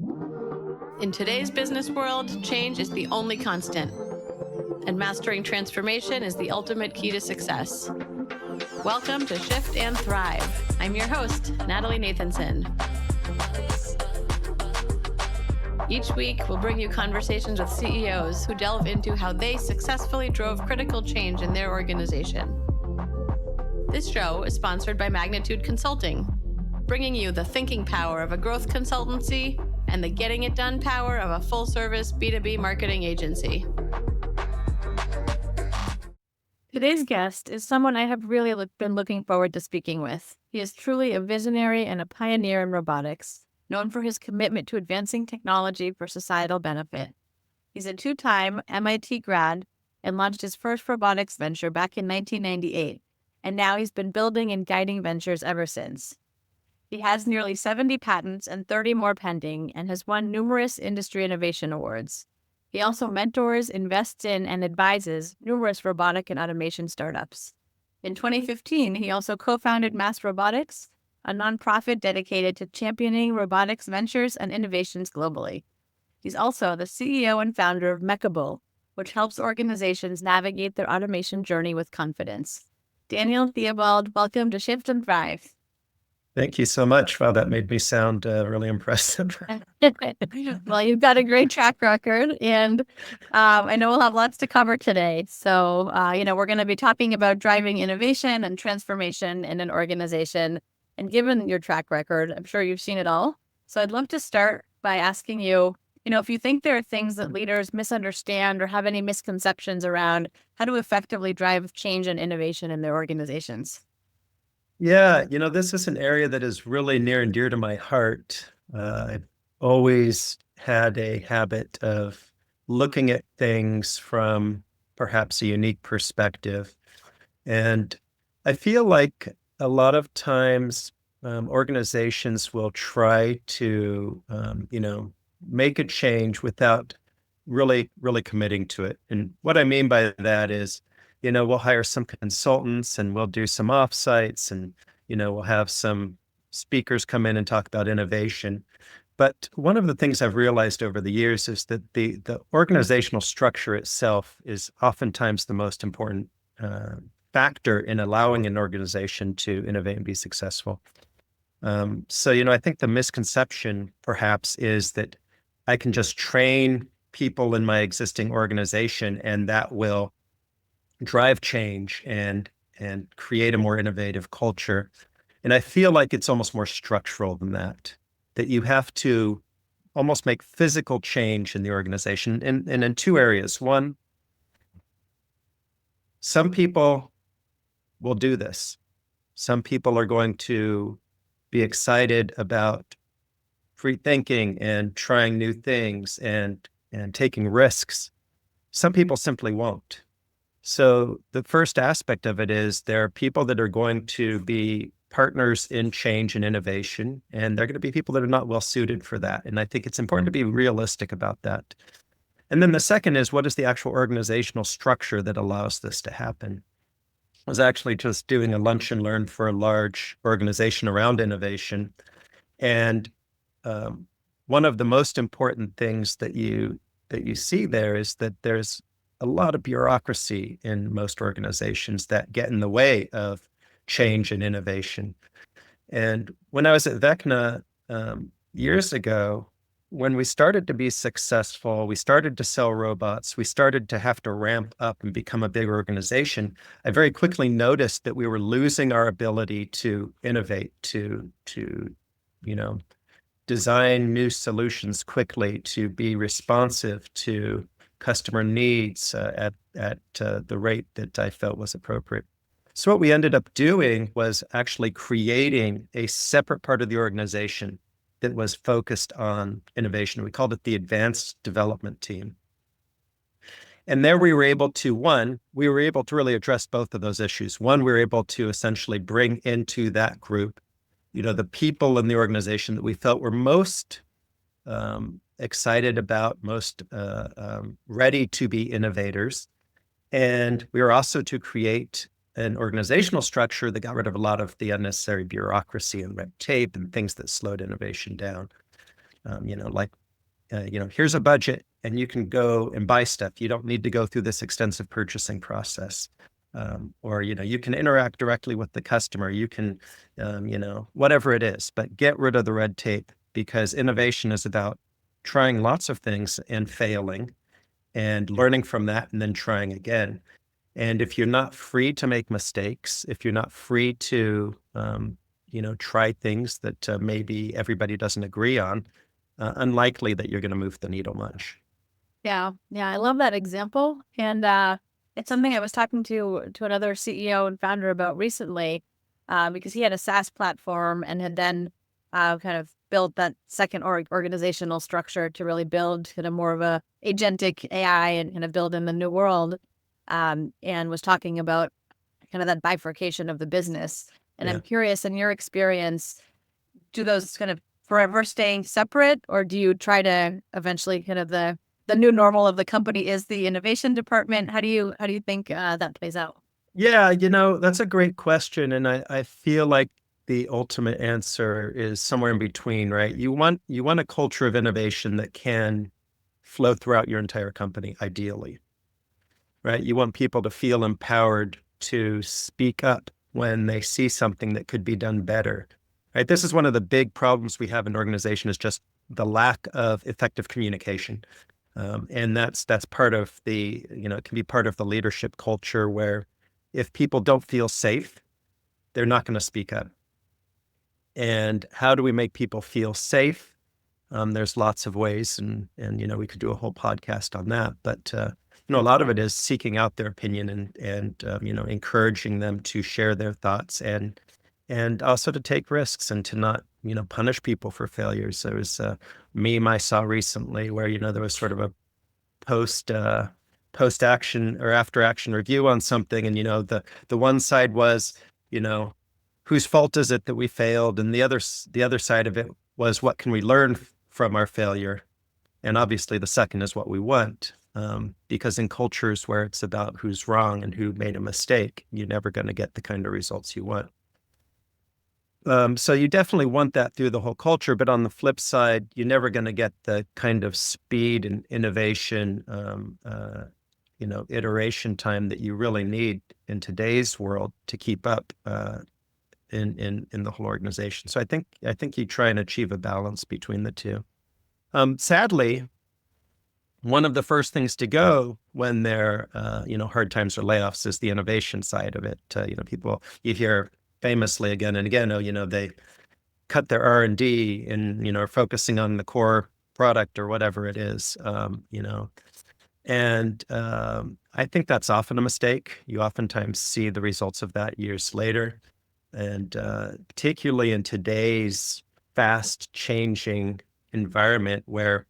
In today's business world, change is the only constant, and mastering transformation is the ultimate key to success. Welcome to Shift and Thrive. I'm your host, Natalie Nathanson. Each week, we'll bring you conversations with CEOs who delve into how they successfully drove critical change in their organization. This show is sponsored by Magnitude Consulting, bringing you the thinking power of a growth consultancy and the getting it done power of a full-service B2B marketing agency. Today's guest is someone I have really been looking forward to speaking with. He is truly a visionary and a pioneer in robotics, known for his commitment to advancing technology for societal benefit. He's a two-time MIT grad and launched his first robotics venture back in 1998, and now he's been building and guiding ventures ever since. He has nearly 70 patents and 30 more pending and has won numerous industry innovation awards. He also mentors, invests in, and advises numerous robotic and automation startups. In 2015, he also co-founded Mass Robotics, a nonprofit dedicated to championing robotics ventures and innovations globally. He's also the CEO and founder of Mechaable, which helps organizations navigate their automation journey with confidence. Daniel Theobald, welcome to Shift and Thrive. Thank you so much. Wow, that made me sound really impressive. Well, you've got a great track record, and I know we'll have lots to cover today. So, we're going to be talking about driving innovation and transformation in an organization. And given your track record, I'm sure you've seen it all. So I'd love to start by asking you, if you think there are things that leaders misunderstand or have any misconceptions around how to effectively drive change and innovation in their organizations. Yeah, this is an area that is really near and dear to my heart. I've always had a habit of looking at things from perhaps a unique perspective. And I feel like a lot of times organizations will try to, make a change without really committing to it. And what I mean by that is, we'll hire some consultants and we'll do some offsites and, we'll have some speakers come in and talk about innovation. But one of the things I've realized over the years is that the organizational structure itself is oftentimes the most important factor in allowing an organization to innovate and be successful. So, I think the misconception perhaps is that I can just train people in my existing organization and that will drive change and create a more innovative culture. And I feel like it's almost more structural than that you have to almost make physical change in the organization and in two areas. One, some people will do this. Some people are going to be excited about free thinking and trying new things and taking risks. Some people simply won't. So the first aspect of it is there are people that are going to be partners in change and innovation, and they're going to be people that are not well suited for that. And I think it's important to be realistic about that. And then the second is, what is the actual organizational structure that allows this to happen? I was actually just doing a lunch and learn for a large organization around innovation. And one of the most important things that you see there is that there's a lot of bureaucracy in most organizations that get in the way of change and innovation. And when I was at Vecna years ago, when we started to be successful, we started to sell robots, we started to have to ramp up and become a big organization, I very quickly noticed that we were losing our ability to innovate, to design new solutions quickly, to be responsive to customer needs at the rate that I felt was appropriate. So what we ended up doing was actually creating a separate part of the organization that was focused on innovation. We called it the Advanced Development Team. And there we were able to, really address both of those issues. One, we were able to essentially bring into that group, the people in the organization that we felt were most excited about, most ready to be innovators. And we were also to create an organizational structure that got rid of a lot of the unnecessary bureaucracy and red tape and things that slowed innovation down. Like, here's a budget and you can go and buy stuff. You don't need to go through this extensive purchasing process. Or, you can interact directly with the customer. You can, whatever it is, but get rid of the red tape, because innovation is about trying lots of things and failing and learning from that and then trying again. And if you're not free to make mistakes, if you're not free to, try things that maybe everybody doesn't agree on, unlikely that you're going to move the needle much. Yeah, yeah, I love that example, and it's something I was talking to another CEO and founder about recently, because he had a SaaS platform and had then kind of built that second organizational structure to really build kind of more of a agentic AI and kind of build in the new world, and was talking about kind of that bifurcation of the business. And Yeah. I'm curious, in your experience, do those kind of forever staying separate, or do you try to eventually kind of the new normal of the company is the innovation department? How do you think that plays out? Yeah, that's a great question. And I feel like the ultimate answer is somewhere in between, right? You want a culture of innovation that can flow throughout your entire company, ideally, right? You want people to feel empowered to speak up when they see something that could be done better, right? This is one of the big problems we have in organization, is just the lack of effective communication. And that's part of it can be part of the leadership culture, where if people don't feel safe, they're not going to speak up. And how do we make people feel safe? There's lots of ways, and we could do a whole podcast on that. But a lot of it is seeking out their opinion and encouraging them to share their thoughts, and also to take risks and to not punish people for failures. There was a meme I saw recently where there was sort of a post post action or after action review on something, and the one side was, you know whose fault is it that we failed, and the other side of it was, what can we learn from our failure? And obviously the second is what we want, because in cultures where it's about who's wrong and who made a mistake, you're never going to get the kind of results you want. So you definitely want that through the whole culture, but on the flip side, you're never going to get the kind of speed and innovation, iteration time that you really need in today's world to keep up in the whole organization. So I think you try and achieve a balance between the two. Sadly, one of the first things to go when there hard times or layoffs is the innovation side of it. People, you hear famously again and again, they cut their R&D and are focusing on the core product or whatever it is. And I think that's often a mistake. You oftentimes see the results of that years later. And particularly in today's fast changing environment, where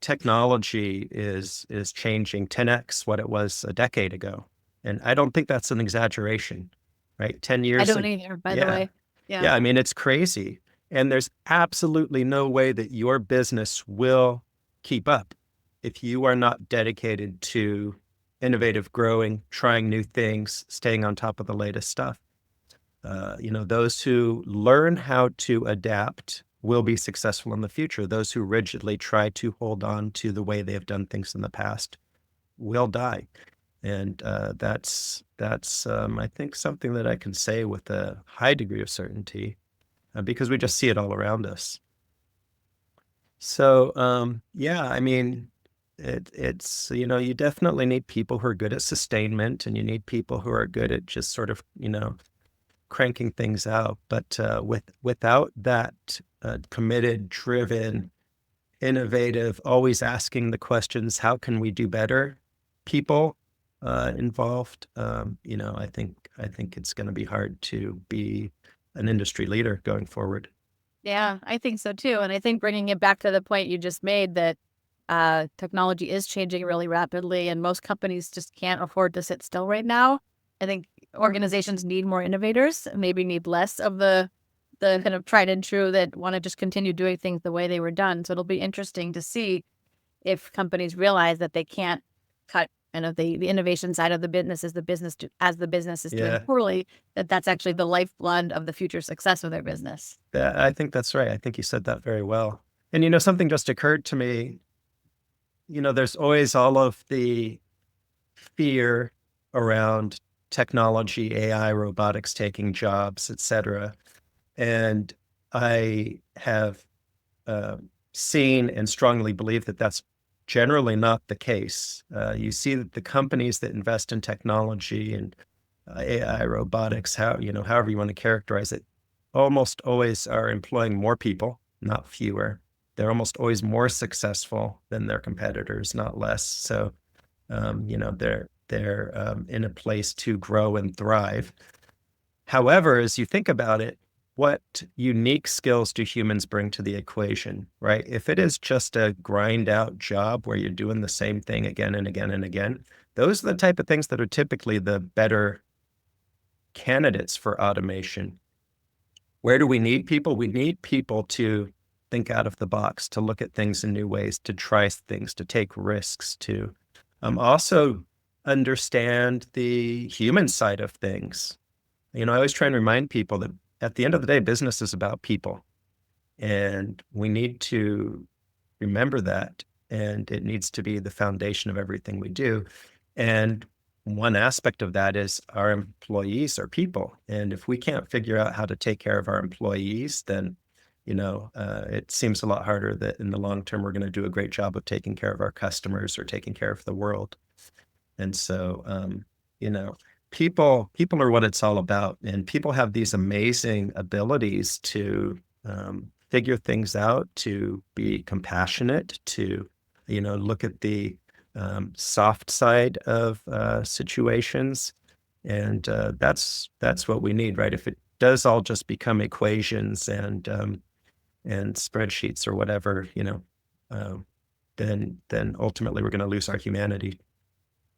technology is changing 10x what it was a decade ago. And I don't think that's an exaggeration, right? 10 I years. don't either, by the Yeah. way. Yeah. Yeah. I mean, it's crazy. And there's absolutely no way that your business will keep up if you are not dedicated to innovative growing, trying new things, staying on top of the latest stuff. Those who learn how to adapt will be successful in the future. Those who rigidly try to hold on to the way they have done things in the past will die. And that's I think something that I can say with a high degree of certainty, because we just see it all around us. So yeah, I mean, it's you definitely need people who are good at sustainment, and you need people who are good at just sort of cranking things out. But without that committed, driven, innovative, always asking the questions, how can we do better? People involved, I think it's going to be hard to be an industry leader going forward. Yeah, I think so too. And I think bringing it back to the point you just made, that technology is changing really rapidly, and most companies just can't afford to sit still right now. I think organizations need more innovators, maybe need less of the kind of tried and true that want to just continue doing things the way they were done. So it'll be interesting to see if companies realize that they can't cut kind of the innovation side of the business as the business is doing Yeah, poorly, that's actually the lifeblood of the future success of their business. I think that's right. I think you said that very well. And, something just occurred to me. There's always all of the fear around technology, AI, robotics taking jobs, etc. And I have uh, seen and strongly believe that that's generally not the case. You see that the companies that invest in technology and AI, robotics, however you want to characterize it, almost always are employing more people, not fewer. They're almost always more successful than their competitors, not less. So, they're in a place to grow and thrive. However, as you think about it, what unique skills do humans bring to the equation, right? If it is just a grind out job where you're doing the same thing again and again and again, those are the type of things that are typically the better candidates for automation. Where do we need people? We need people to think out of the box, to look at things in new ways, to try things, to take risks, to also understand the human side of things. I always try and remind people that at the end of the day, business is about people. And we need to remember that. And it needs to be the foundation of everything we do. And one aspect of that is our employees are people. And if we can't figure out how to take care of our employees, then, it seems a lot harder that in the long term, we're going to do a great job of taking care of our customers or taking care of the world. And so, you know, people are what it's all about, and people have these amazing abilities to figure things out, to be compassionate, to look at the soft side of situations, and that's what we need, right? If it does all just become equations and spreadsheets or whatever, um, then ultimately we're going to lose our humanity.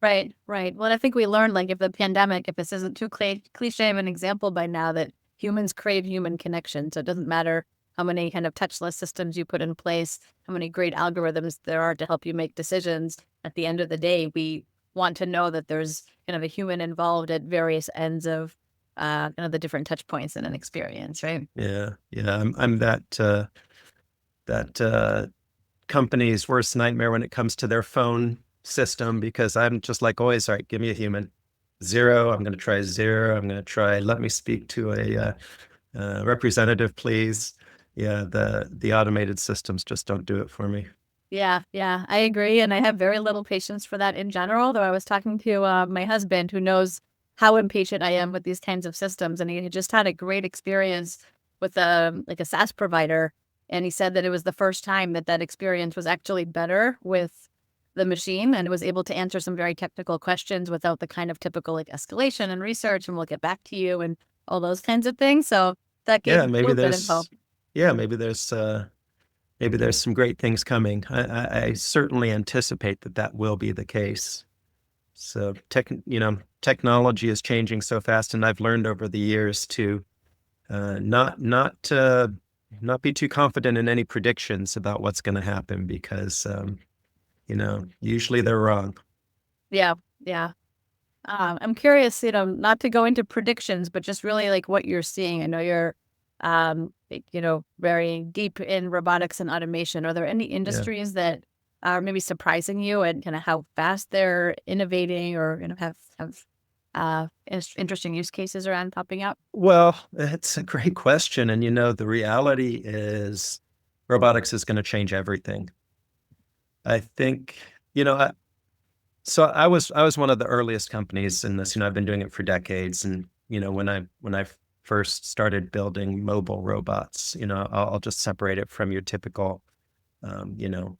Right, right. Well, I think we learned, like, if the pandemic, if this isn't too cliche of an example by now, that humans crave human connection. So it doesn't matter how many kind of touchless systems you put in place, how many great algorithms there are to help you make decisions. At the end of the day, we want to know that there's kind of a human involved at various ends of kind of the different touch points in an experience, right? Yeah, yeah. I'm that company's worst nightmare when it comes to their phone system, because I'm just like always, all right, give me a human. Zero. I'm going to try zero. I'm going to try. Let me speak to a representative, please. Yeah, the automated systems just don't do it for me. Yeah, yeah, I agree. And I have very little patience for that in general, though I was talking to my husband who knows how impatient I am with these kinds of systems. And he had just had a great experience with like a SaaS provider. And he said that it was the first time that that experience was actually better with the machine and it was able to answer some very technical questions without the kind of typical like escalation and research and we'll get back to you and all those kinds of things. So that gave Yeah, me a little bit of hope. maybe there's some great things coming. I certainly anticipate that will be the case. So technology is changing so fast, and I've learned over the years to not be too confident in any predictions about what's going to happen, because usually they're wrong. Yeah, yeah. I'm curious, not to go into predictions, but just really like what you're seeing. I know you're, very deep in robotics and automation. Are there any Yeah. industries that are maybe surprising you and kind of how fast they're innovating or have interesting use cases around popping up? Well, it's a great question, and the reality is robotics is going to change everything. I think you know. So I was one of the earliest companies in this. I've been doing it for decades, and when I first started building mobile robots, I'll just separate it from your typical, um, you know,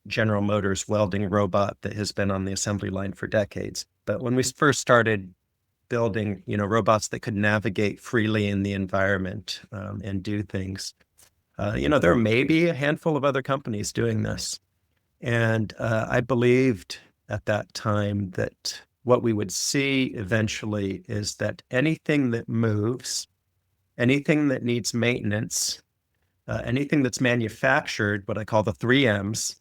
General Motors welding robot that has been on the assembly line for decades. But when we first started building, robots that could navigate freely in the environment and do things, there may be a handful of other companies doing this. And I believed at that time that what we would see eventually is that anything that moves, anything that needs maintenance, anything that's manufactured, what I call the three M's,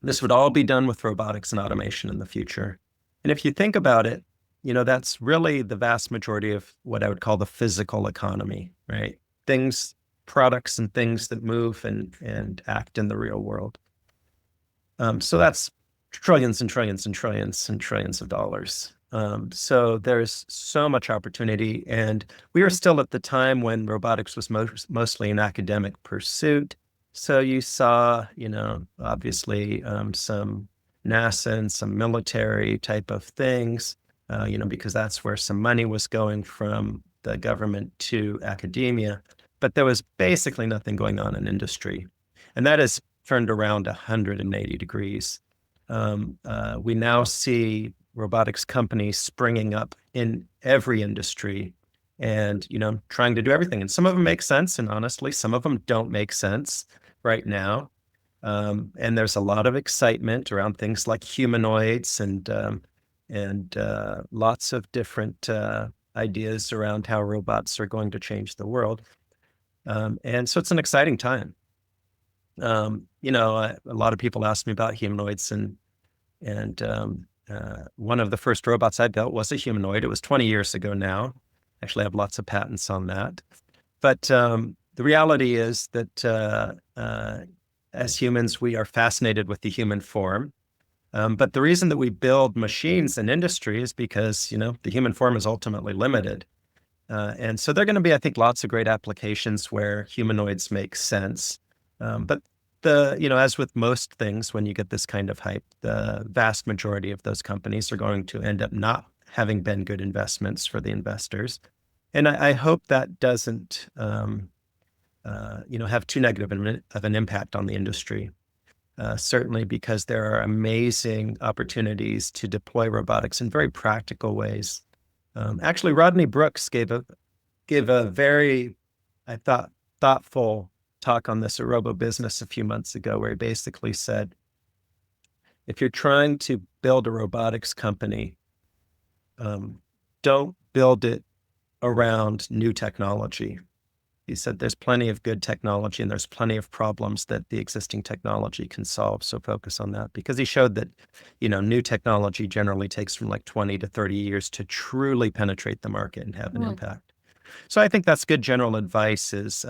this would all be done with robotics and automation in the future. And if you think about it, that's really the vast majority of what I would call the physical economy, right? Things products and things that move and act in the real world. So that's trillions and trillions and trillions and trillions of dollars. So there's so much opportunity, and we were still at the time when robotics was mostly an academic pursuit. So you saw, obviously some NASA and some military type of things, because that's where some money was going from the government to academia. But there was basically nothing going on in industry. And that has turned around 180 degrees. We now see robotics companies springing up in every industry and, trying to do everything. And some of them make sense. And honestly, some of them don't make sense right now. And there's a lot of excitement around things like humanoids and lots of different ideas around how robots are going to change the world. And so it's an exciting time. A lot of people ask me about humanoids, and one of the first robots I built was a humanoid. It was 20 years ago now. Actually, I have lots of patents on that. But the reality is that as humans, we are fascinated with the human form. But the reason that we build machines in industry is because, the human form is ultimately limited. And so there are going to be, I think, lots of great applications where humanoids make sense. But as with most things, when you get this kind of hype, the vast majority of those companies are going to end up not having been good investments for the investors. And I hope that doesn't, have too negative of an impact on the industry. Certainly because there are amazing opportunities to deploy robotics in very practical ways. Actually, Rodney Brooks gave a very, I thought, thoughtful talk on this at Robo Business a few months ago, where he basically said, if you're trying to build a robotics company, don't build it around new technology. He said there's plenty of good technology and there's plenty of problems that the existing technology can solve. So focus on that, because he showed that, new technology generally takes from like 20 to 30 years to truly penetrate the market and have an impact. So I think that's good general advice is,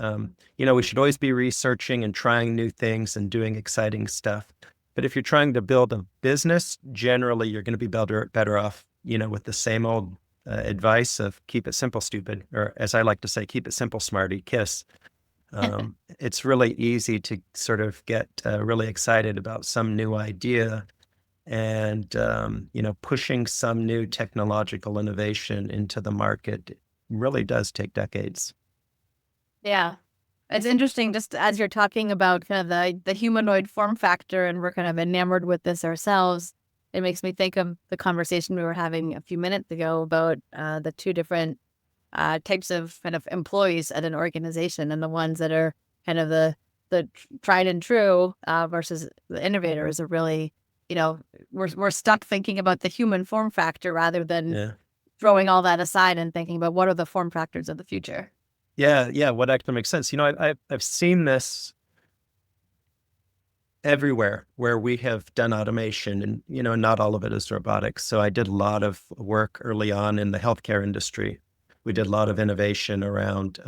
we should always be researching and trying new things and doing exciting stuff. But if you're trying to build a business, generally you're going to be better off, with the same old advice of keep it simple, stupid, or as I like to say, keep it simple, smarty, KISS. It's really easy to sort of get really excited about some new idea and, pushing some new technological innovation into the market really does take decades. Yeah. It's interesting, just as you're talking about kind of the humanoid form factor, and we're kind of enamored with this ourselves. It makes me think of the conversation we were having a few minutes ago about the two different types of kind of employees at an organization, and the ones that are kind of the tried and true versus the innovators are really, we're stuck thinking about the human form factor rather than throwing all that aside and thinking about what are the form factors of the future. Yeah, what actually makes sense. I've seen this everywhere where we have done automation, and not all of it is robotics. So I did a lot of work early on in the healthcare industry. We did a lot of innovation around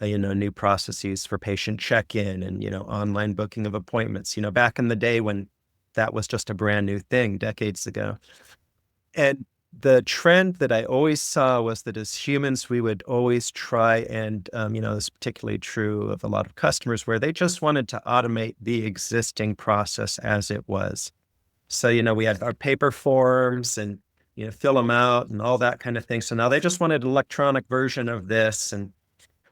new processes for patient check-in and online booking of appointments, back in the day when that was just a brand new thing decades ago. And the trend that I always saw was that as humans, we would always try and, this is particularly true of a lot of customers, where they just wanted to automate the existing process as it was. So, we had our paper forms and, fill them out and all that kind of thing. So now they just wanted an electronic version of this. And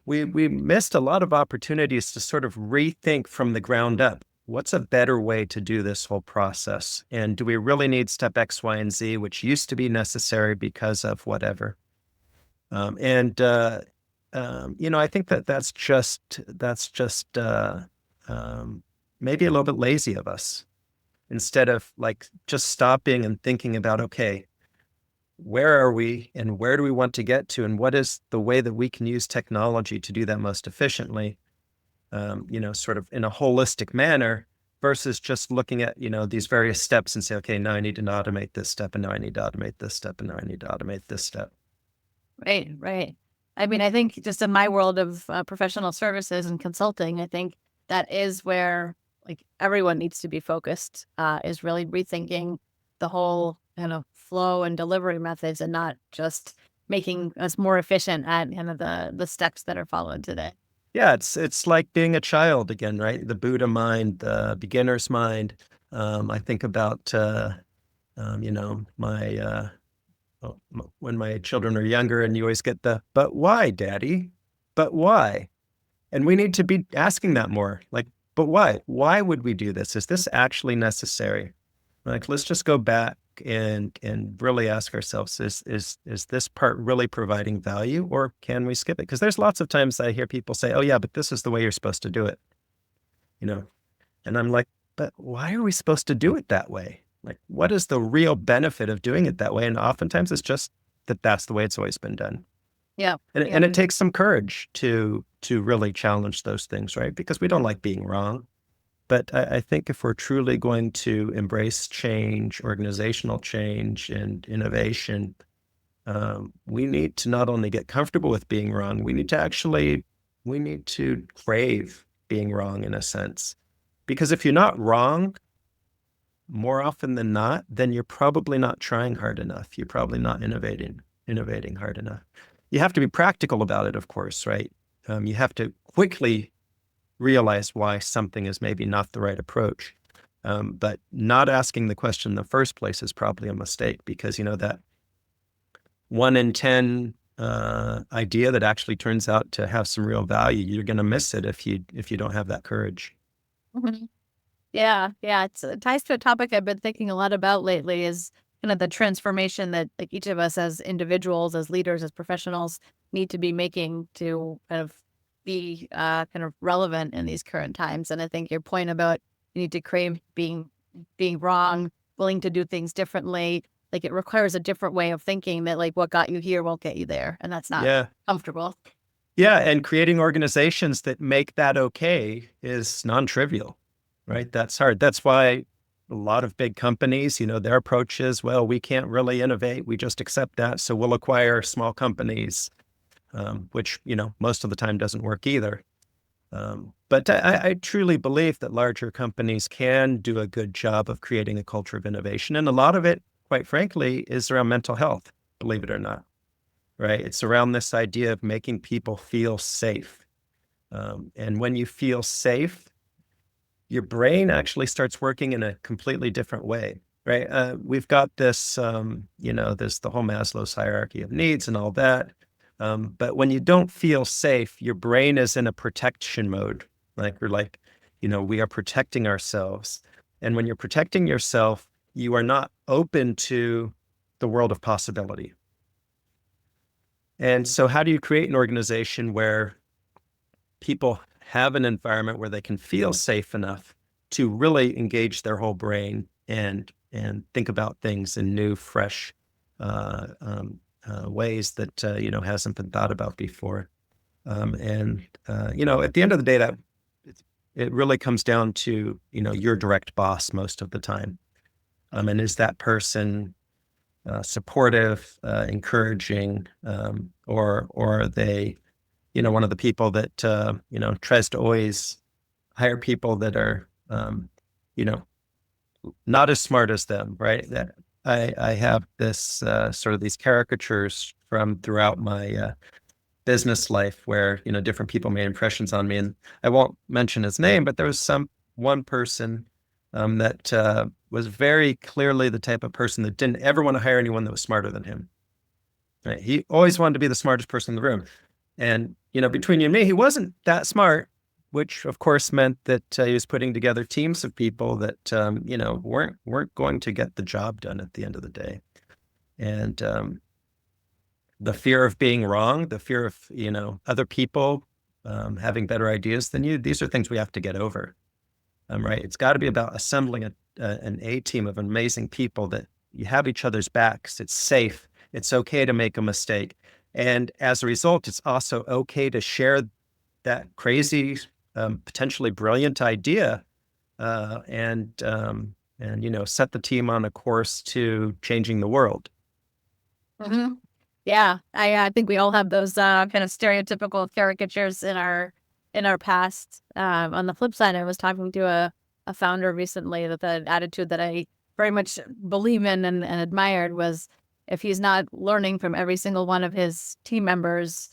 we missed a lot of opportunities to sort of rethink from the ground up. What's a better way to do this whole process? And do we really need step X, Y, and Z, which used to be necessary because of whatever? I think that's just maybe a little bit lazy of us, instead of like just stopping and thinking about, okay, where are we and where do we want to get to? And what is the way that we can use technology to do that most efficiently? Sort of in a holistic manner, versus just looking at, these various steps and say, okay, now I need to automate this step, and now I need to automate this step, and now I need to automate this step. Right. I mean, I think just in my world of professional services and consulting, I think that is where like everyone needs to be focused, is really rethinking the whole kind of flow and delivery methods and not just making us more efficient at kind of the steps that are followed today. Yeah, it's like being a child again, right? The Buddha mind, the beginner's mind. I think about my when my children are younger, and you always get the "but why, Daddy? But why?" And we need to be asking that more. Like, but why? Why would we do this? Is this actually necessary? Like, let's just go back and really ask ourselves, is this part really providing value, or can we skip it? Because there's lots of times I hear people say, "Oh yeah, but this is the way you're supposed to do it," you know, and I'm like, but why are we supposed to do it that way? Like, what is the real benefit of doing it that way? And oftentimes it's just that that's the way it's always been done. Yeah. Yeah. And it takes some courage to really challenge those things, right? Because we don't like being wrong. But I think if we're truly going to embrace change, organizational change, and innovation, we need to not only get comfortable with being wrong, we need to crave being wrong in a sense. Because if you're not wrong, more often than not, then you're probably not trying hard enough. You're probably not innovating hard enough. You have to be practical about it, of course, right? You have to quickly realize why something is maybe not the right approach. But not asking the question in the first place is probably a mistake, because that 1 in 10 idea that actually turns out to have some real value, you're going to miss it if you don't have that courage. Mhm. Yeah, yeah, it ties to a topic I've been thinking a lot about lately is kind of the transformation that like each of us as individuals, as leaders, as professionals need to be making to kind of be kind of relevant in these current times. And I think your point about you need to crave being wrong, willing to do things differently, like it requires a different way of thinking that like what got you here won't get you there, and that's not Yeah. comfortable. Yeah, and creating organizations that make that okay is non-trivial, right? That's hard. That's why a lot of big companies, their approach is, well, we can't really innovate. We just accept that. So we'll acquire small companies, which, most of the time doesn't work either. But I truly believe that larger companies can do a good job of creating a culture of innovation. And a lot of it, quite frankly, is around mental health, believe it or not, right? It's around this idea of making people feel safe. And when you feel safe, your brain actually starts working in a completely different way, right? We've got this, the whole Maslow's hierarchy of needs and all that. But when you don't feel safe, your brain is in a protection mode. We are protecting ourselves. And when you're protecting yourself, you are not open to the world of possibility. And so how do you create an organization where people have an environment where they can feel safe enough to really engage their whole brain and think about things in new, fresh ways that hasn't been thought about before? At the end of the day, that it really comes down to your direct boss most of the time. And is that person supportive, encouraging, or are they one of the people that tries to always hire people that are you know not as smart as them, right? That I have this sort of these caricatures from throughout my business life where different people made impressions on me, and I won't mention his name, but there was one person that was very clearly the type of person that didn't ever want to hire anyone that was smarter than him. Right? He always wanted to be the smartest person in the room. And, between you and me, he wasn't that smart, which of course meant that he was putting together teams of people that, weren't going to get the job done at the end of the day. And the fear of being wrong, the fear of, other people having better ideas than you, these are things we have to get over. Right? It's got to be about assembling an A team of amazing people that you have each other's backs. It's safe. It's okay to make a mistake. And as a result, it's also okay to share that crazy, potentially brilliant idea and set the team on a course to changing the world. Mhm. Yeah, I think we all have those kind of stereotypical caricatures in our past. On the flip side, I was talking to a founder recently that the attitude that I very much believe in and admired was if he's not learning from every single one of his team members,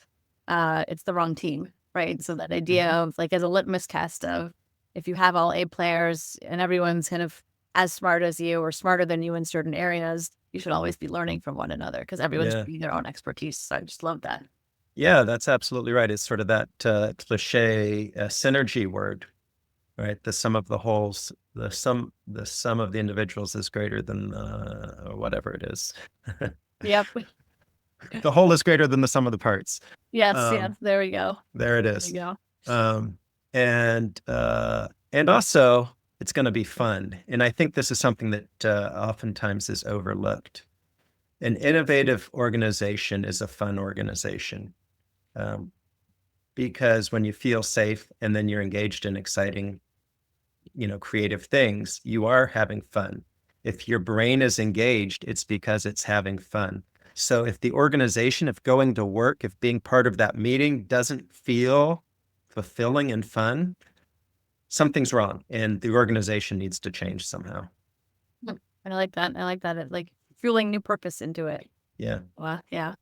it's the wrong team, right? So that idea of like as a litmus test of if you have all A players and everyone's kind of as smart as you or smarter than you in certain areas, you should always be learning from one another because everyone's Yeah. bringing their own expertise. So I just love that. Yeah, that's absolutely right. It's sort of that cliche synergy word, right? The sum of the wholes, the sum of the individuals is greater than or whatever it is. Yep. The whole is greater than the sum of the parts. Yes. Um, Yes. There we go. there it There we is. go. Um, and also it's going to be fun. And I think this is something that oftentimes is overlooked. An innovative organization is a fun organization. Um, because when you feel safe and then you're engaged in exciting, creative things, you are having fun. If your brain is engaged, it's because it's having fun. So if the organization, if going to work, if being part of that meeting doesn't feel fulfilling and fun, something's wrong and the organization needs to change somehow. I like that. I like that. It like fueling new purpose into it. Yeah. Well, yeah.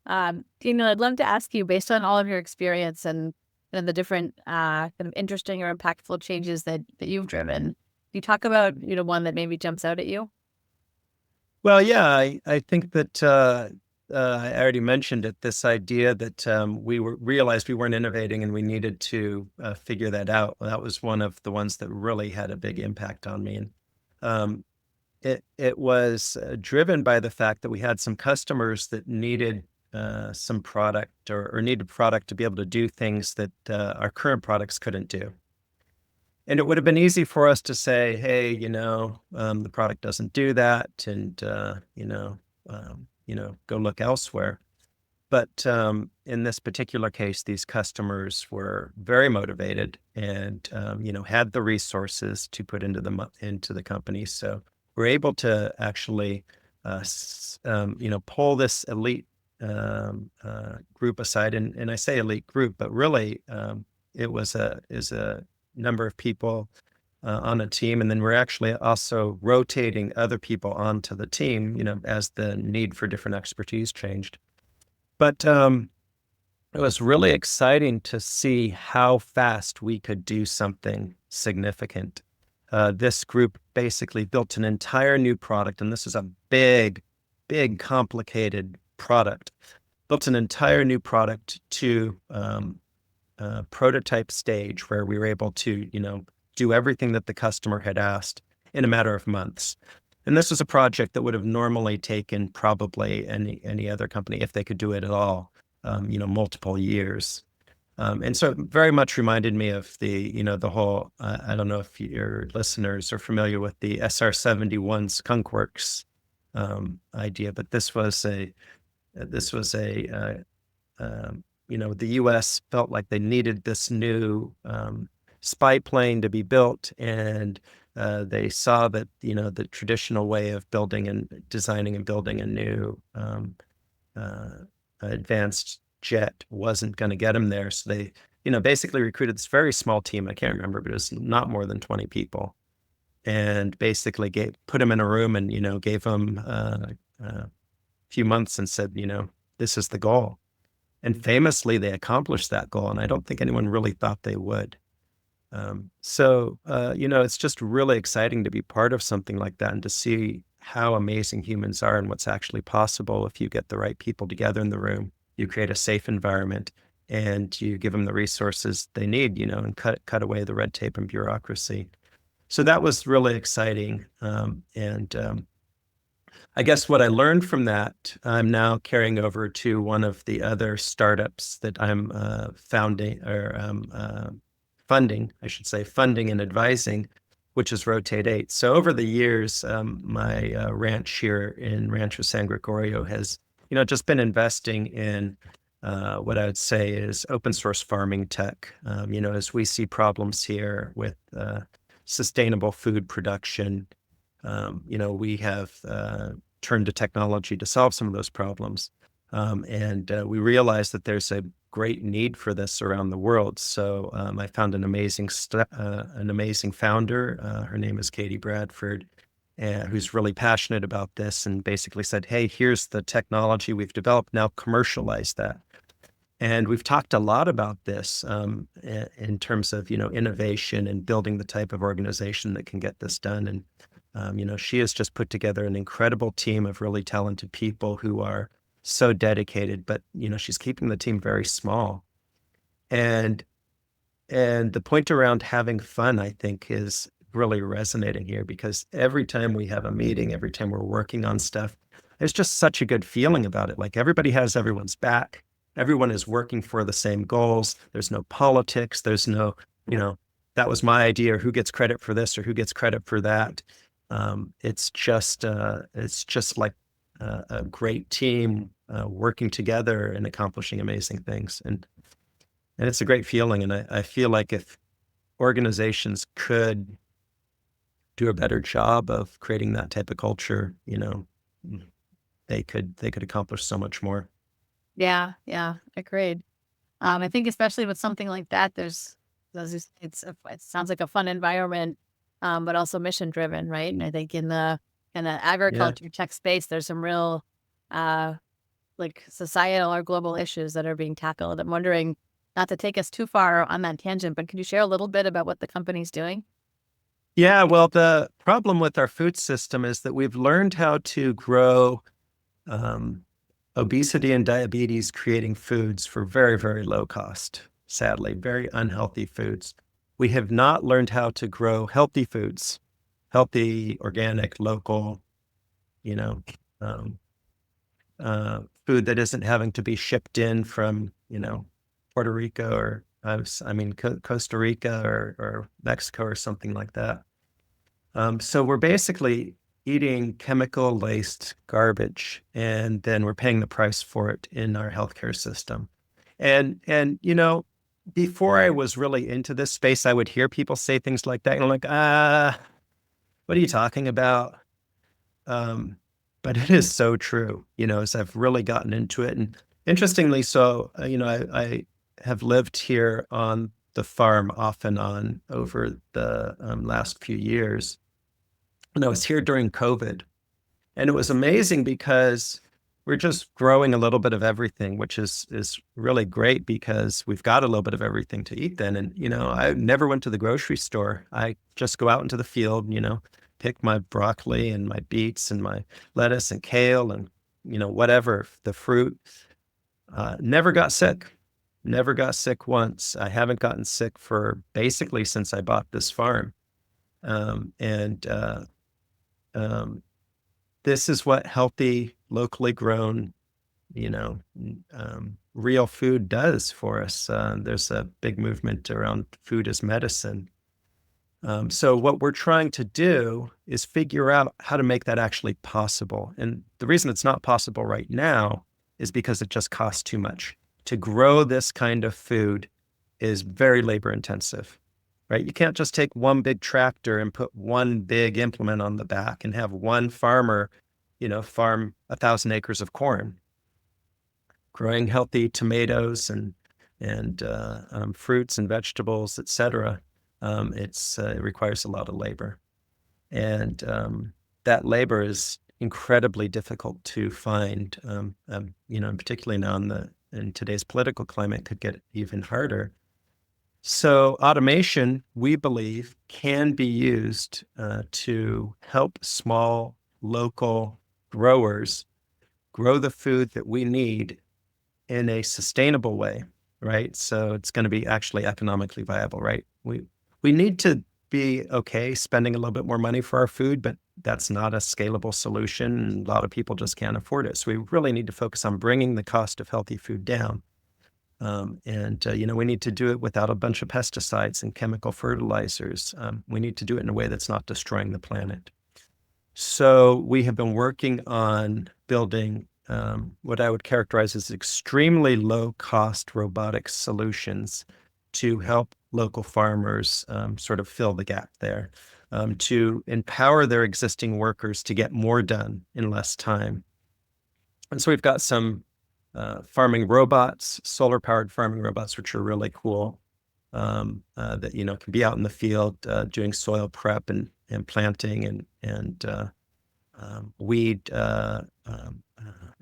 Daniel, I'd love to ask you, based on all of your experience and the different kind of interesting or impactful changes that you've driven, you talk about, one that maybe jumps out at you? Well, yeah, I think that I already mentioned it. This idea that realized we weren't innovating and we needed to figure that out. That was one of the ones that really had a big impact on me. And um, it was driven by the fact that we had some customers that needed some product or needed product to be able to do things that our current products couldn't do. And it would have been easy for us to say, hey, the product doesn't do that, and go look elsewhere. But in this particular case, these customers were very motivated and had the resources to put into the company. So we're able to actually pull this elite group aside, and I say elite group, but really it was a number of people on a team, and then we're actually also rotating other people onto the team, as the need for different expertise changed. But it was really exciting to see how fast we could do something significant. This group basically built an entire new product, and this is a big, big, complicated product. Built an entire new product to prototype stage where we were able to, do everything that the customer had asked in a matter of months. And this was a project that would have normally taken probably any other company, if they could do it at all, multiple years. And so it very much reminded me of the whole, I don't know if your listeners are familiar with the SR-71 Skunk Works idea, but the U.S. felt like they needed this new spy plane to be built, and they saw that the traditional way of building and designing and building a new uh, advanced jet wasn't going to get them there. So they basically recruited this very small team. I can't remember, but it was not more than 20 people, and basically put them in a room and gave them a few months and said, this is the goal. And famously, they accomplished that goal, and I don't think anyone really thought they would. It's just really exciting to be part of something like that and to see how amazing humans are and what's actually possible if you get the right people together in the room. You create a safe environment and you give them the resources they need, and cut away the red tape and bureaucracy. So that was really exciting. And I guess what I learned from that, I'm now carrying over to one of the other startups that I'm funding, I should say, funding and advising, which is Rotate 8. So over the years, my ranch here in Rancho San Gregorio has, just been investing in what I would say is open source farming tech. As we see problems here with sustainable food production, we have turned to technology to solve some of those problems. And we realized that there's a great need for this around the world. So I found an amazing founder. Her name is Katie Bradford, who's really passionate about this, and basically said, "Hey, here's the technology we've developed. Now commercialize that." And we've talked a lot about this in terms of innovation and building the type of organization that can get this done. And she has just put together an incredible team of really talented people who are so dedicated. But she's keeping the team very small. And the point around having fun, I think, is really resonating here, because every time we have a meeting, every time we're working on stuff, there's just such a good feeling about it. Like everybody has everyone's back. Everyone is working for the same goals. There's no politics. There's no, that was my idea, or who gets credit for this or who gets credit for that. It's just like a great team working together and accomplishing amazing things. And it's a great feeling. And I feel like if organizations could do a better job of creating that type of culture, they could accomplish so much more. Yeah, yeah, agreed. I think especially with something like that, it sounds like a fun environment, but also mission driven, right? And I think in the Yeah. agriculture tech space, there's some real uh, like societal or global issues that are being tackled. I'm wondering, not to take us too far on that tangent, but can you share a little bit about what the company's doing? Yeah. Well, the problem with our food system is that we've learned how to grow um, obesity and diabetes creating foods for very, very low cost, sadly, very unhealthy foods. We have not learned how to grow healthy foods, healthy, organic, local, you know, um, food that isn't having to be shipped in from, Puerto Rico or, Costa Rica or Mexico or something like that. So we're basically eating chemical laced garbage, and then we're paying the price for it in our healthcare system. And before I was really into this space, I would hear people say things like that, and I'm like, what are you talking about? Um, but it is so true, as I've really gotten into it. And interestingly, so I have lived here on the farm off and on over the last few years, and I was here during COVID. And it was amazing because we're just growing a little bit of everything, which is really great because we've got a little bit of everything to eat then. And, I never went to the grocery store. I just go out into the field, pick my broccoli and my beets and my lettuce and kale and, whatever, the fruit. Never got sick. Never got sick once. I haven't gotten sick for basically since I bought this farm. And um, this is what healthy, locally grown, real food does for us. There's a big movement around food as medicine. So what we're trying to do is figure out how to make that actually possible. And the reason it's not possible right now is because it just costs too much. To grow this kind of food is very labor intensive, right? You can't just take one big tractor and put one big implement on the back and have one farmer, farm 1,000 acres of corn, growing healthy tomatoes and fruits and vegetables, et cetera. It requires a lot of labor, and that labor is incredibly difficult to find. And particularly now in today's political climate, could get even harder. So automation, we believe, can be used to help small local growers grow the food that we need in a sustainable way, right? So it's going to be actually economically viable, right? We need to be okay spending a little bit more money for our food, but that's not a scalable solution. And a lot of people just can't afford it. So we really need to focus on bringing the cost of healthy food down. We need to do it without a bunch of pesticides and chemical fertilizers. We need to do it in a way that's not destroying the planet. So we have been working on building what I would characterize as extremely low-cost robotic solutions to help local farmers sort of fill the gap there, to empower their existing workers to get more done in less time. And so we've got some farming robots, solar powered farming robots, which are really cool. That can be out in the field doing soil prep and planting and weed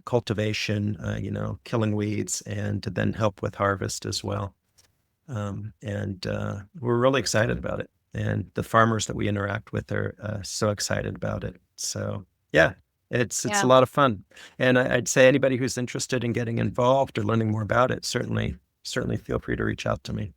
cultivation, killing weeds, and to then help with harvest as well. And we're really excited about it. And the farmers that we interact with are so excited about it. So yeah, it's a Yeah. lot of fun. And I'd say anybody who's interested in getting involved or learning more about it, certainly feel free to reach out to me.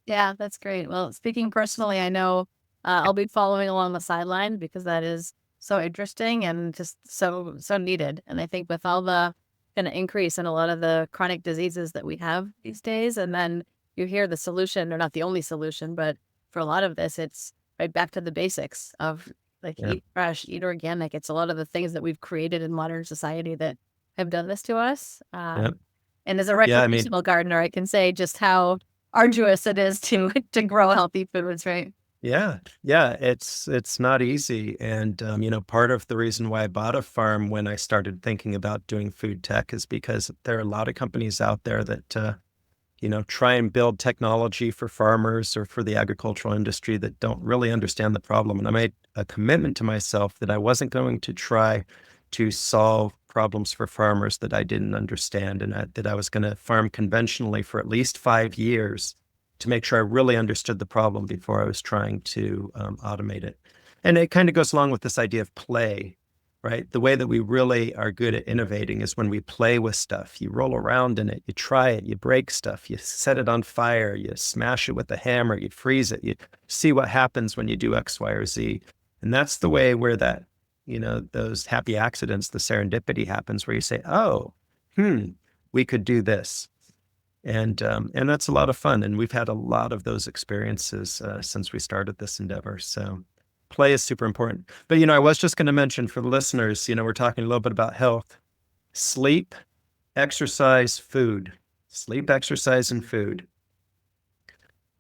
Yeah, that's great. Well, speaking personally, I know I'll be following along the sideline because that is so interesting and just so needed. And I think with all the kind of increase in a lot of the chronic diseases that we have these days, and then you hear the solution, or not the only solution, but for a lot of this, it's right back to the basics of like Yeah. eat fresh, eat organic. It's a lot of the things that we've created in modern society that have done this to us. Yeah. And as a Yeah. I mean, recreational gardener, I can say just how arduous it is to to grow healthy foods, right? yeah, yeah, it's not easy. And part of the reason why I bought a farm when I started thinking about doing food tech is because there are a lot of companies out there that try and build technology for farmers or for the agricultural industry that don't really understand the problem. And I made a commitment to myself that I wasn't going to try to solve problems for farmers that I didn't understand, and that I was going to farm conventionally for at least 5 years to make sure I really understood the problem before I was trying to automate it. And it kind of goes along with this idea of play, right? The way that we really are good at innovating is when we play with stuff. You roll around in it, you try it, you break stuff, you set it on fire, you smash it with a hammer, you freeze it, you see what happens when you do X, Y, or Z. And that's the way where that, those happy accidents, the serendipity happens where you say, oh, we could do this. And that's a lot of fun. And we've had a lot of those experiences since we started this endeavor. So play is super important. But, I was just going to mention for the listeners, we're talking a little bit about health, sleep, exercise, food, sleep, exercise, and food.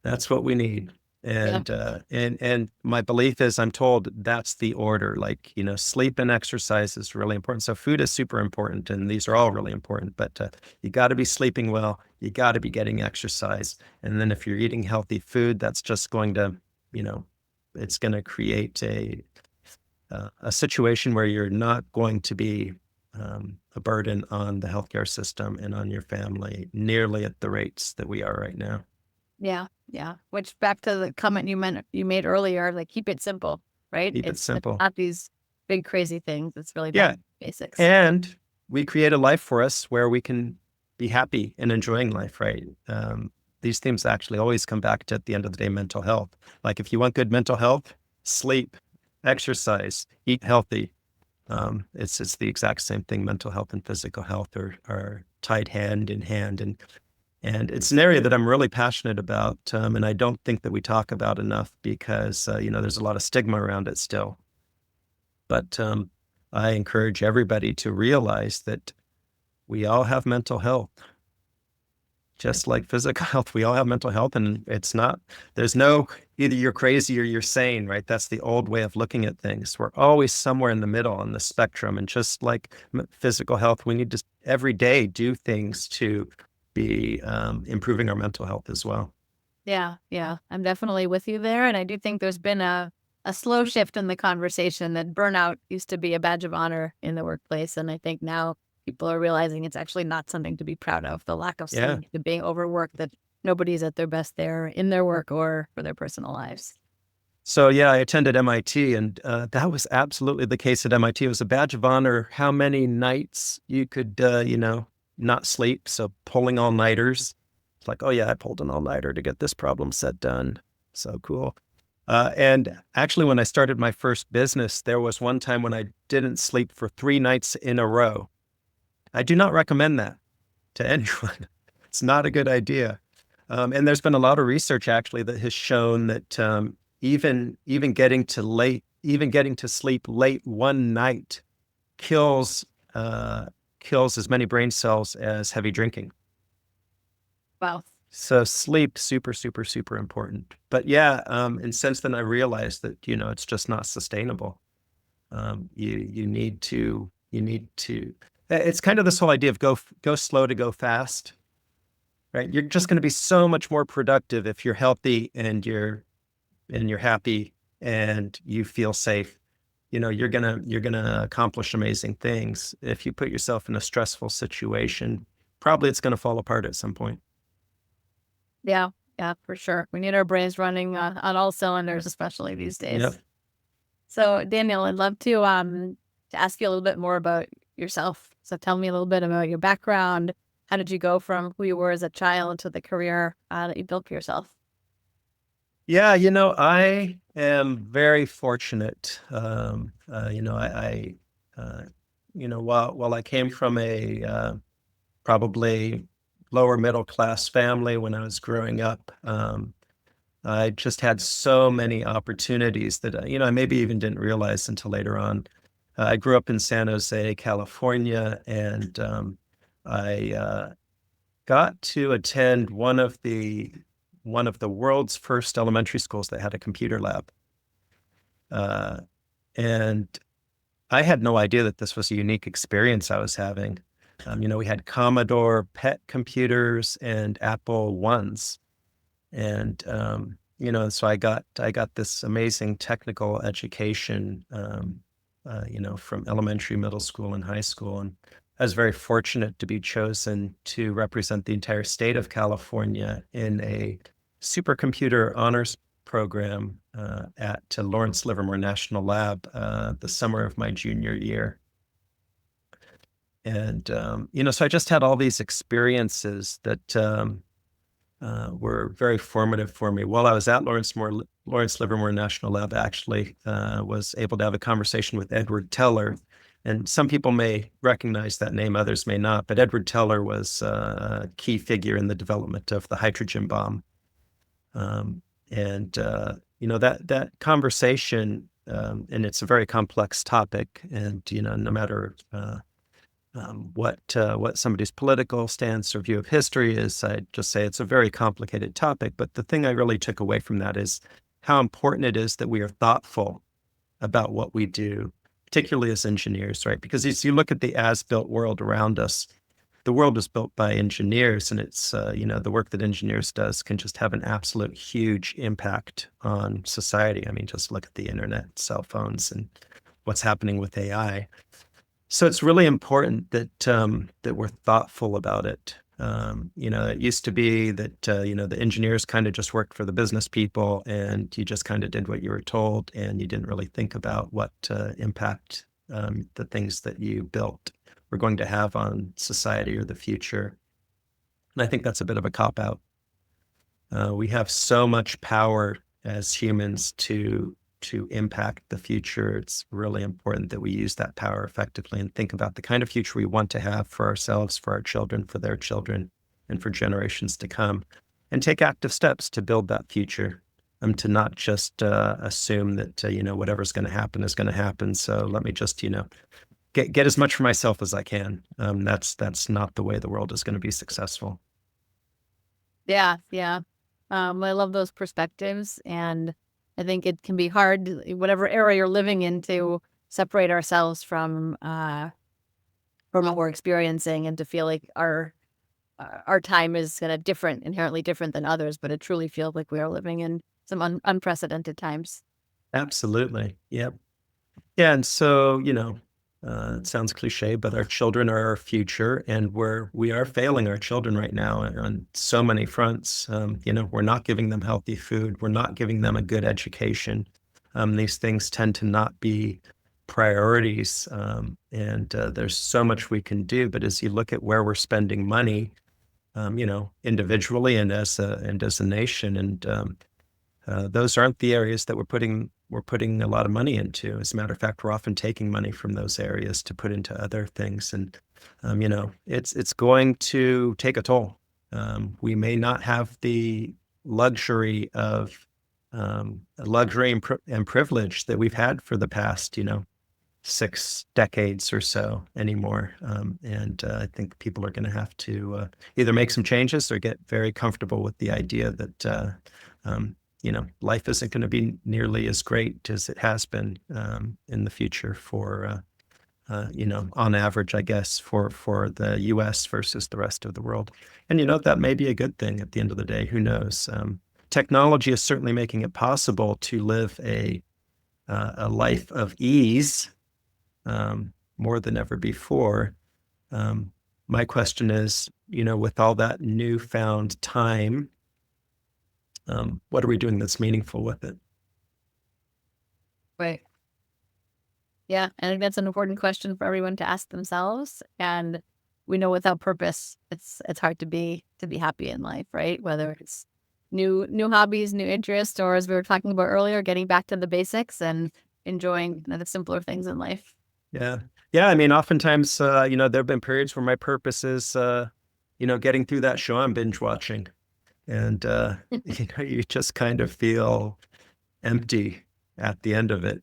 That's what we need. Yeah. And my belief is I'm told that's the order. Like, sleep and exercise is really important. So food is super important, and these are all really important. But you got to be sleeping well. You got to be getting exercise. And then if you're eating healthy food, that's just going to, it's going to create a situation where you're not going to be a burden on the healthcare system and on your family nearly at the rates that we are right now. Yeah. Yeah. Which back to the comment you made earlier, like keep it simple, right? Keep it It's simple. not these big crazy things. It's really Yeah. about basics. And we create a life for us where we can be happy and enjoying life, right? These themes actually always come back to, at the end of the day, mental health. Like if you want good mental health, sleep, exercise, eat healthy. It's the exact same thing. Mental health and physical health are tied hand in hand. And it's an area that I'm really passionate about. And I don't think that we talk about enough because, there's a lot of stigma around it still. But I encourage everybody to realize that we all have mental health, just like physical health. We all have mental health, and there's no either you're crazy or you're sane, right? That's the old way of looking at things. We're always somewhere in the middle on the spectrum. And just like physical health, we need to every day do things to be improving our mental health as well. Yeah. Yeah. I'm definitely with you there. And I do think there's been a slow shift in the conversation that burnout used to be a badge of honor in the workplace. And I think now people are realizing it's actually not something to be proud of. The lack of Yeah. sleep, the being overworked, that nobody's at their best there in their work or for their personal lives. So yeah, I attended MIT, and that was absolutely the case at MIT. It was a badge of honor how many nights you could, not sleep. So pulling all-nighters. It's like, oh yeah, I pulled an all-nighter to get this problem set done. So cool. And actually, when I started my first business, there was one time when I didn't sleep for 3 nights in a row. I do not recommend that to anyone. It's not a good idea. And there's been a lot of research actually that has shown that even getting to sleep late one night kills as many brain cells as heavy drinking. Wow. So sleep, super, super, super important. But yeah, and since then I realized that, it's just not sustainable. You need to, It's kind of this whole idea of go slow to go fast, right? You're just going to be so much more productive if you're healthy and you're happy and you feel safe. You're gonna accomplish amazing things. If you put yourself in a stressful situation, probably it's going to fall apart at some point. Yeah, yeah, for sure. We need our brains running on all cylinders, especially these Yep. days. So, Daniel, I'd love to ask you a little bit more about yourself. So, tell me a little bit about your background. How did you go from who you were as a child to the career that you built for yourself? Yeah, I am very fortunate. Uh, while I came from a probably lower middle class family when I was growing up, I just had so many opportunities that I maybe even didn't realize until later on. I grew up in San Jose, California, and I got to attend one of the world's first elementary schools that had a computer lab. Uh, and I had no idea that this was a unique experience I was having. We had Commodore PET computers and Apple ones, and so I got this amazing technical education, from elementary, middle school, and high school, and I was very fortunate to be chosen to represent the entire state of California in a supercomputer honors program at Lawrence Livermore National Lab the summer of my junior year. And so I just had all these experiences that were very formative for me. While I was at Lawrence Livermore National Lab, I actually was able to have a conversation with Edward Teller. And some people may recognize that name, others may not. But Edward Teller was a key figure in the development of the hydrogen bomb. And that conversation, and it's a very complex topic. And no matter what somebody's political stance or view of history is, I'd just say it's a very complicated topic. But the thing I really took away from that is how important it is that we are thoughtful about what we do, particularly as engineers, right? Because as you look at the as-built world around us, the world is built by engineers, and it's the work that engineers does can just have an absolute huge impact on society. I mean, just look at the internet, cell phones, and what's happening with AI. So it's really important that we're thoughtful about it. It used to be that the engineers kind of just worked for the business people, and you just kind of did what you were told, and you didn't really think about what impact the things that you built were going to have on society or the future. And I think that's a bit of a cop out. We have so much power as humans to impact the future. It's really important that we use that power effectively and think about the kind of future we want to have for ourselves, for our children, for their children, and for generations to come, and take active steps to build that future. To not just assume that whatever's going to happen is going to happen. So let me just get as much for myself as I can. That's not the way the world is going to be successful. Yeah, yeah. I love those perspectives, and I think it can be hard, whatever era you're living in, to separate ourselves from what we're experiencing, and to feel like our time is kind of different, inherently different than others. But it truly feels like we are living in some unprecedented times. Absolutely. Yep. Yeah, and so, it sounds cliche, but our children are our future, and we are failing our children right now on so many fronts. We're not giving them healthy food. We're not giving them a good education. These things tend to not be priorities, and there's so much we can do. But as you look at where we're spending money, individually and as a nation, and those aren't the areas that we're putting a lot of money into. As a matter of fact, we're often taking money from those areas to put into other things, and it's going to take a toll. We may not have the luxury of luxury and privilege that we've had for the past 6 decades or so anymore. And I think people are going to have to either make some changes or get very comfortable with the idea that life isn't going to be nearly as great as it has been in the future for on average, I guess, for the US versus the rest of the world. And, that may be a good thing at the end of the day. Who knows? Technology is certainly making it possible to live a life of ease more than ever before. My question is, with all that newfound time, what are we doing that's meaningful with it? Right. Yeah, I think that's an important question for everyone to ask themselves. And we know without purpose, it's hard to be happy in life, right? Whether it's new hobbies, new interests, or as we were talking about earlier, getting back to the basics and enjoying the simpler things in life. Yeah. Yeah. I mean, oftentimes, there have been periods where my purpose is, getting through that show I'm binge watching. And, you just kind of feel empty at the end of it.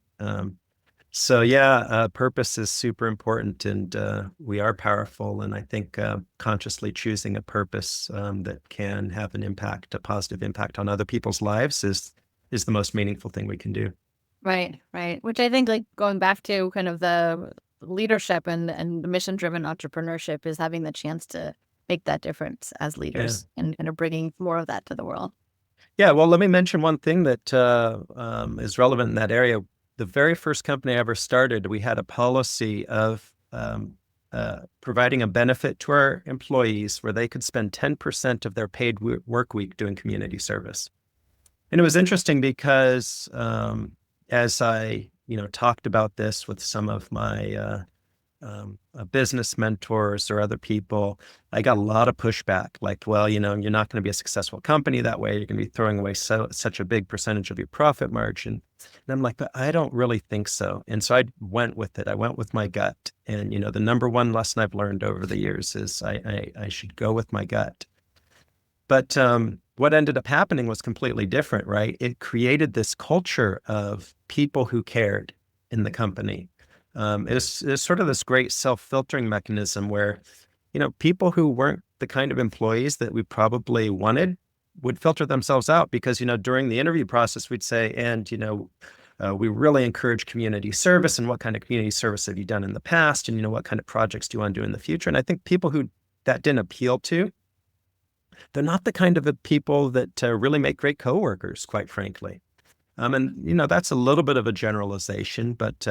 So yeah, purpose is super important, and we are powerful. And I think consciously choosing a purpose that can have an impact, a positive impact on other people's lives, is the most meaningful thing we can do. Right, right. Which I think, like going back to kind of the leadership and the mission driven entrepreneurship, is having the chance to make that difference as Yeah. leaders and kind of bringing more of that to the world. Yeah, well, let me mention one thing that is relevant in that area. The very first company I ever started, we had a policy of providing a benefit to our employees where they could spend 10% of their paid work week doing community service. And it was interesting because as I, talked about this with some of my business mentors or other people, I got a lot of pushback. Like, well, you're not going to be a successful company that way. You're going to be throwing away such a big percentage of your profit margin. And I'm like, but I don't really think so. And so I went with it. I went with my gut. And, the number one lesson I've learned over the years is I should go with my gut. But what ended up happening was completely different, right? It created this culture of people who cared in the company. It's sort of this great self-filtering mechanism where, people who weren't the kind of employees that we probably wanted would filter themselves out because, during the interview process, we'd say, and, we really encourage community service. And what kind of community service have you done in the past? And, what kind of projects do you want to do in the future? And I think people who that didn't appeal to, they're not the kind of people that really make great coworkers, quite frankly. And, that's a little bit of a generalization, but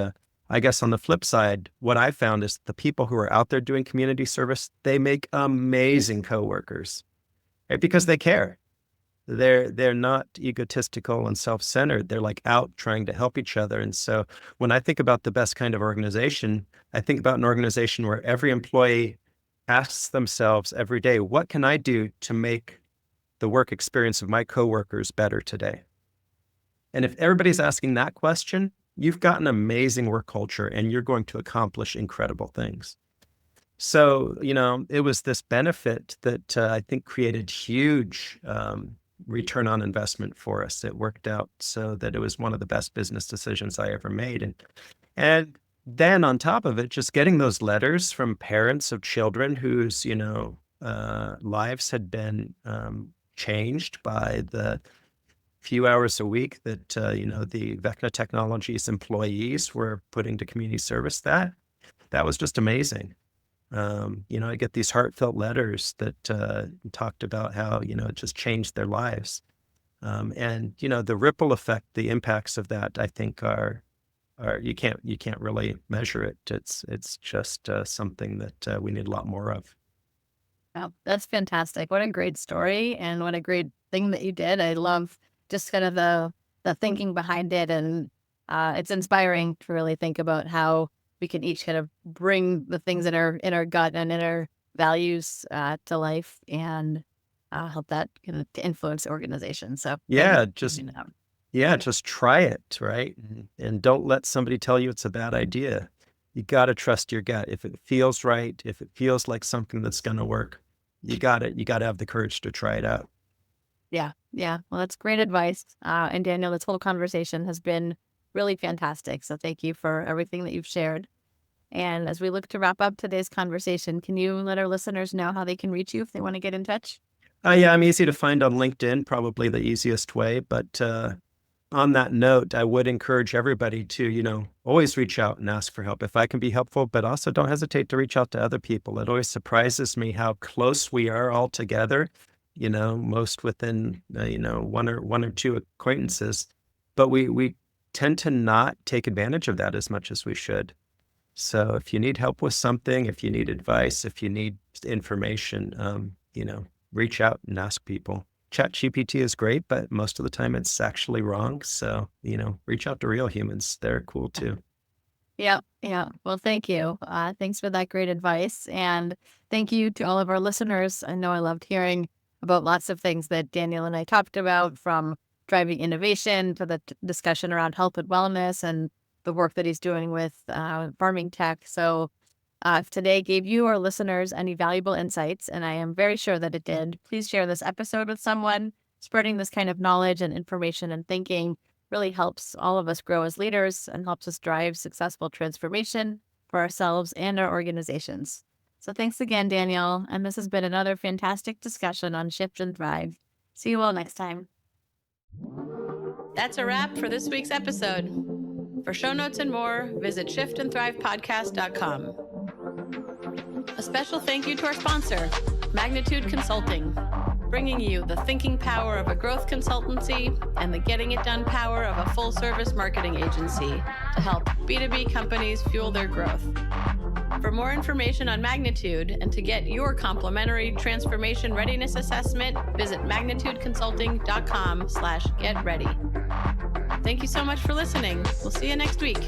I guess on the flip side, what I found is the people who are out there doing community service, they make amazing coworkers, right? Because they care. They're not egotistical and self-centered. They're like out trying to help each other. And so when I think about the best kind of organization, I think about an organization where every employee asks themselves every day, what can I do to make the work experience of my coworkers better today? And if everybody's asking that question, you've got an amazing work culture and you're going to accomplish incredible things. So, it was this benefit that I think created huge return on investment for us. It worked out so that it was one of the best business decisions I ever made. And then on top of it, just getting those letters from parents of children whose, lives had been changed by the few hours a week that, the Vecna Technologies employees were putting to community service, that was just amazing. I get these heartfelt letters that talked about how, it just changed their lives. And, the ripple effect, the impacts of that, I think are you can't really measure it. It's just something that we need a lot more of. Wow, that's fantastic. What a great story and what a great thing that you did. I love just kind of the thinking behind it, and it's inspiring to really think about how we can each kind of bring the things that are in our gut and in our values to life and help that kind of to influence the organization. So thank you Yeah, for doing that. just try it, right? And don't let somebody tell you it's a bad idea. You got to trust your gut. If it feels right, if it feels like something that's going to work, you got it. You got to have the courage to try it out. Yeah, yeah. Well, that's great advice. And Daniel, this whole conversation has been really fantastic. So thank you for everything that you've shared. And as we look to wrap up today's conversation, can you let our listeners know how they can reach you if they want to get in touch? Yeah, I'm easy to find on LinkedIn, probably the easiest way, but on that note, I would encourage everybody to, always reach out and ask for help if I can be helpful, but also don't hesitate to reach out to other people. It always surprises me how close we are all together, most within, one or two acquaintances, but we tend to not take advantage of that as much as we should. So if you need help with something, if you need advice, if you need information, reach out and ask people. ChatGPT is great, but most of the time it's actually wrong. So, reach out to real humans. They're cool too. Yeah, yeah. Well, thank you. Thanks for that great advice. And thank you to all of our listeners. I know I loved hearing about lots of things that Daniel and I talked about, from driving innovation to the discussion around health and wellness and the work that he's doing with farming tech. So if today gave you, our listeners, any valuable insights, and I am very sure that it did, please share this episode with someone. Spreading this kind of knowledge and information and thinking really helps all of us grow as leaders and helps us drive successful transformation for ourselves and our organizations. So thanks again, Daniel. And this has been another fantastic discussion on Shift and Thrive. See you all next time. That's a wrap for this week's episode. For show notes and more, visit shiftandthrivepodcast.com. A special thank you to our sponsor, Magnitude Consulting, bringing you the thinking power of a growth consultancy and the getting it done power of a full-service marketing agency to help B2B companies fuel their growth. For more information on Magnitude and to get your complimentary transformation readiness assessment, visit magnitudeconsulting.com/getready. Thank you so much for listening. We'll see you next week.